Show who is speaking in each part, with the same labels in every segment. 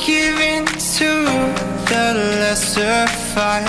Speaker 1: give in to the lesser fight.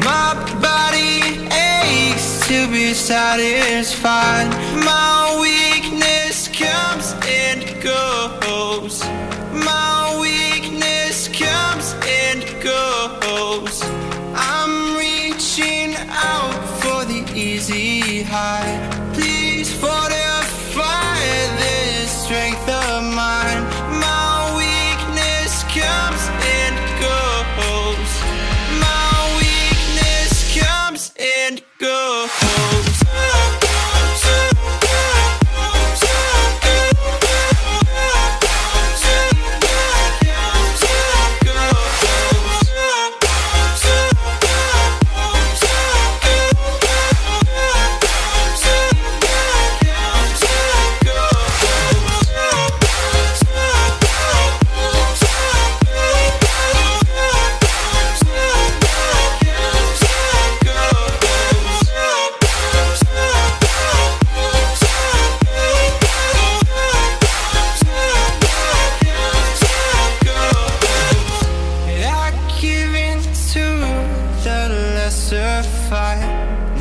Speaker 1: My body aches to be satisfied. My weakness comes and goes. My weakness comes and goes. I'm reaching out for the easy high. Please fortify this strength of mine. My weakness comes and goes. My weakness comes and goes.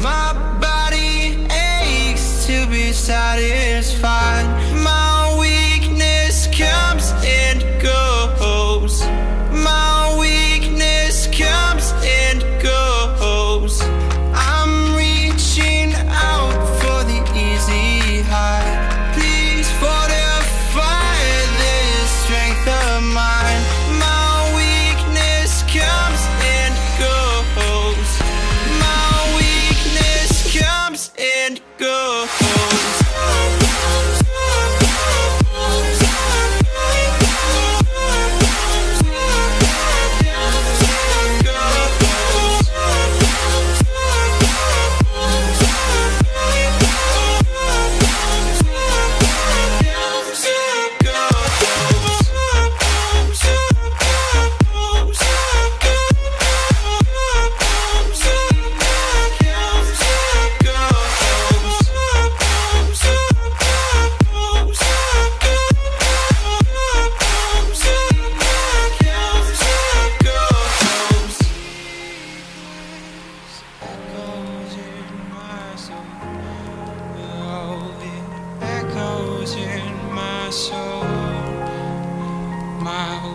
Speaker 1: My body aches to be satisfied. My weakness comes and goes. My weakness comes and goes. I'm reaching out for the easy high. Please fortify this strength of mine. My weakness comes and goes. Comes and goes.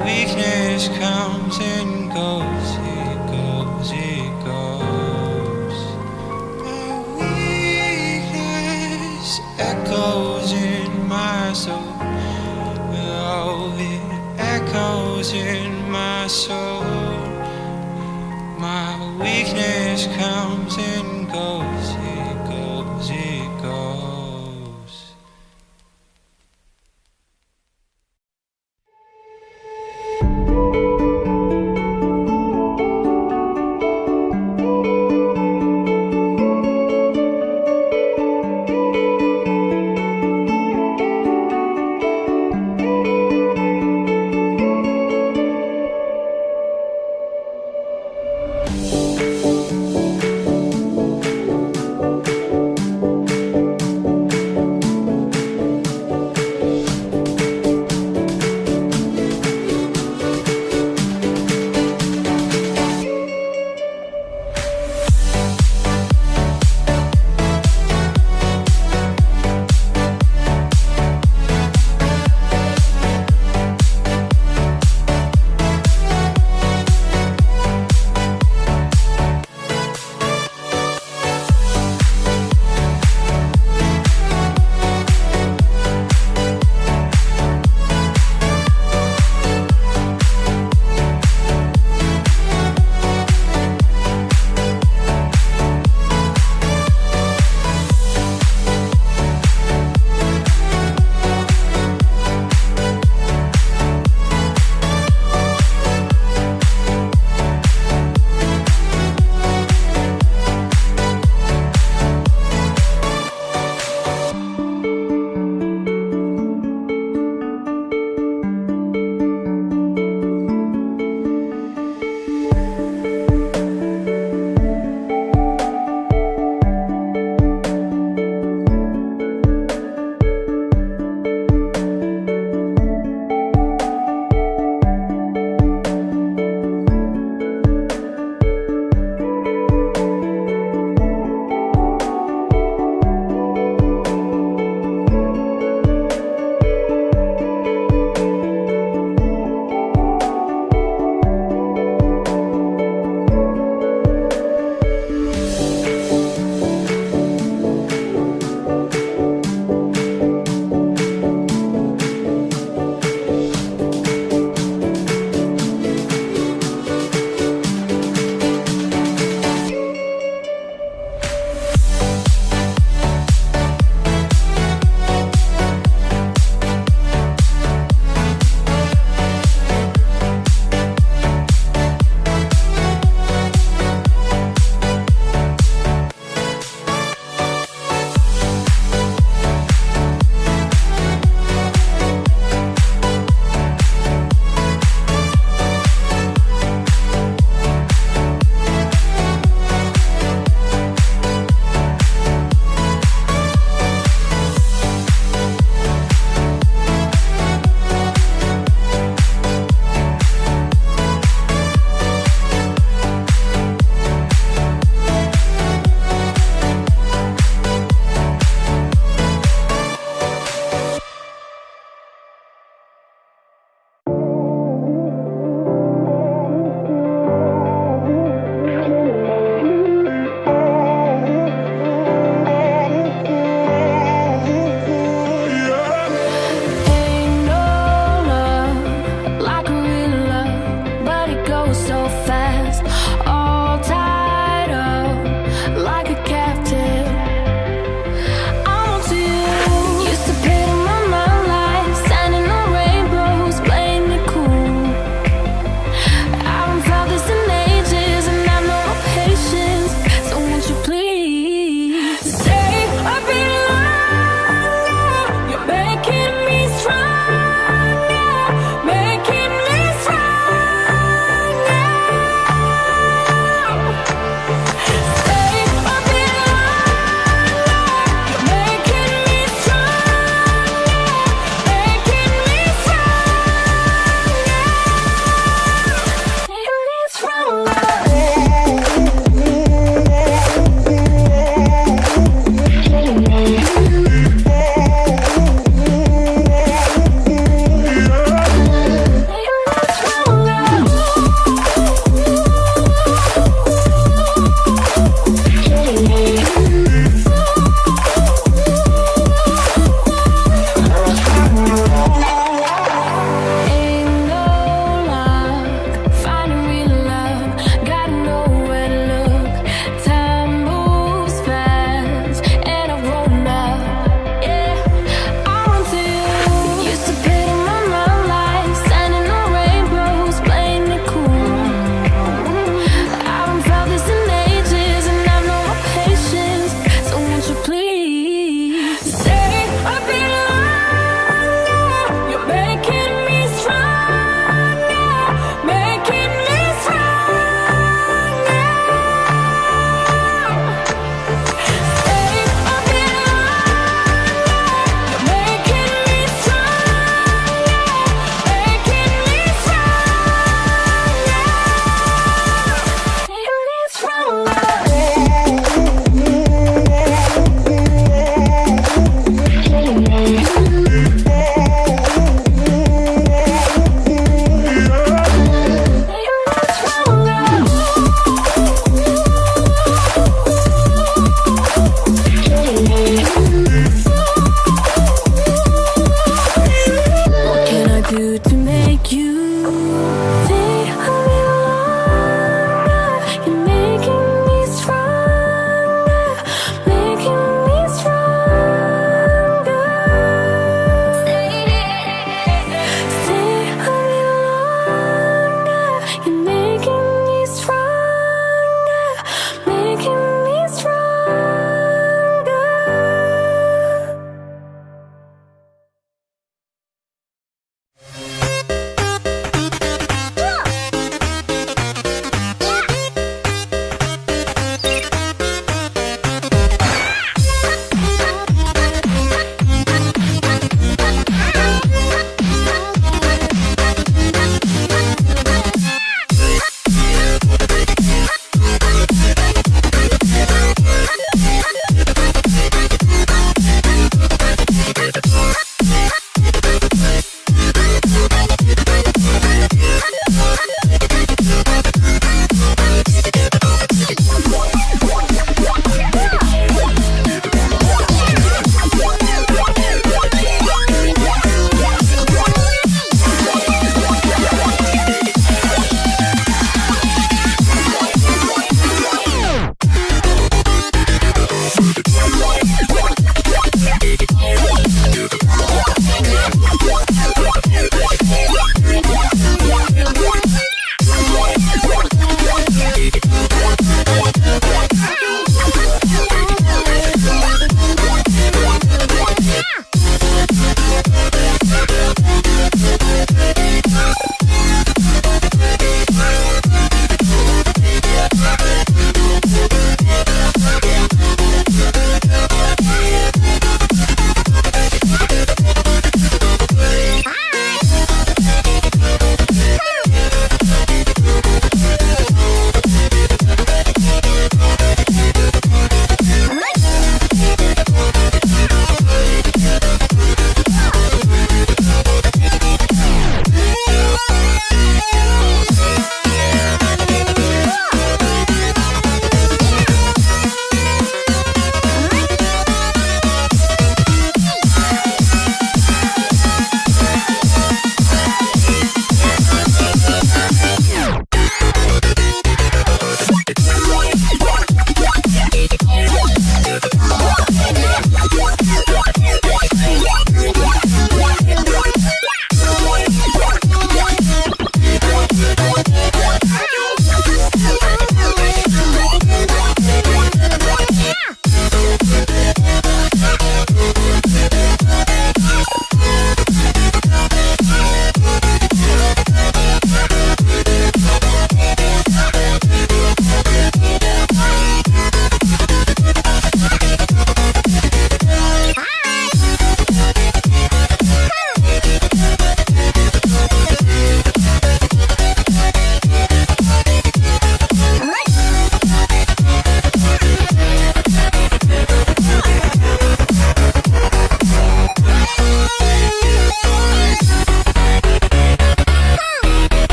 Speaker 1: Weakness comes and goes, it goes, it goes. My weakness echoes in my soul. Oh, it echoes in my soul. My weakness comes and goes, it goes, it goes.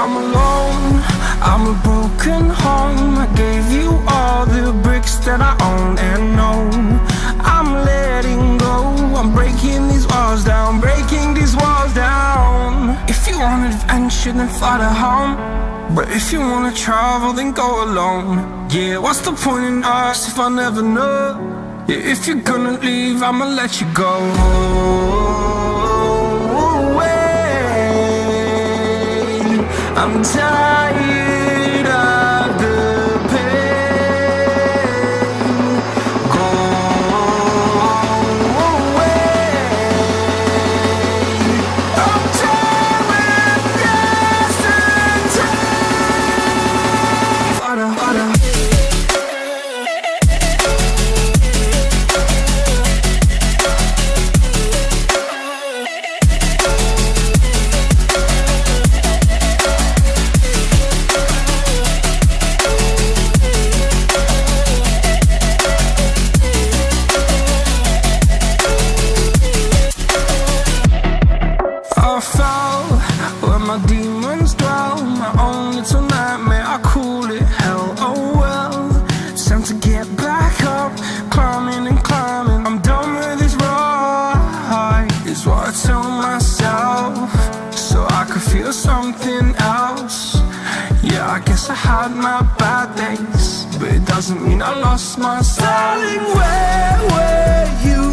Speaker 2: I'm alone, I'm a broken home. I gave you all the bricks that I own and know. I'm letting go, I'm breaking these walls down, breaking these walls down. If you want adventure, then fly to home. But if you wanna travel, then go alone. Yeah, what's the point in us if I never know? Yeah, if you're gonna leave, I'ma let you go. Away. I'm tired of the pain. Go away. I'm tired with yesterday. Harder, harder. I fell where my demons dwell. My own little nightmare, I call it hell. Oh well, it's time to get back up. Climbing and climbing, I'm done with this ride, is what I tell myself, so I could feel something else. Yeah, I guess I had my bad days, but it doesn't mean I lost my style. Darling, where were you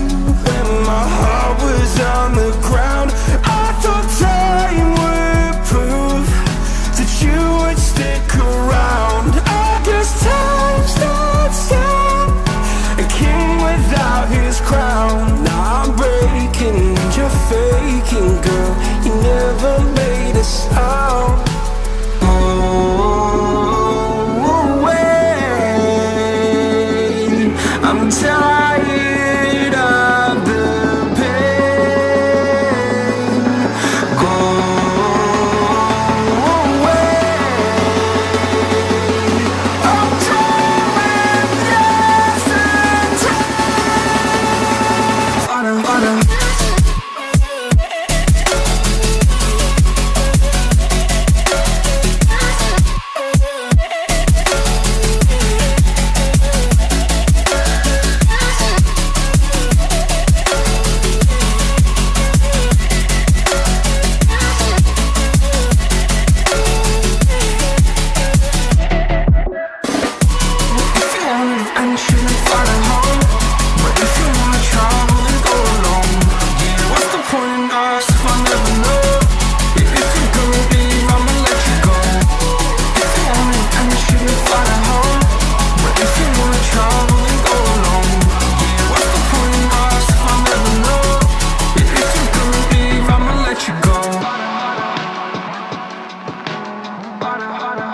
Speaker 2: when my heart was on the ground? I thought time would prove that you would stick around. I guess time stood still, a king without his crown. Now I'm breaking and you're faking, girl. You never made a sound. Oh, wait, I'm tired of the pain. Go away. I'm tired with yesterday. Harder, harder. If you want adventure, then fly to home. But if you wanna travel, then go alone. Yeah, what's the point in us if I never know? Yeah, if you're gonna leave, I'ma let you go. If you want adventure, then fly to home. But if you wanna travel, then go alone. Yeah, what's the point in us if I never know? Yeah, if you're gonna leave, I'ma let you go. Harder, harder.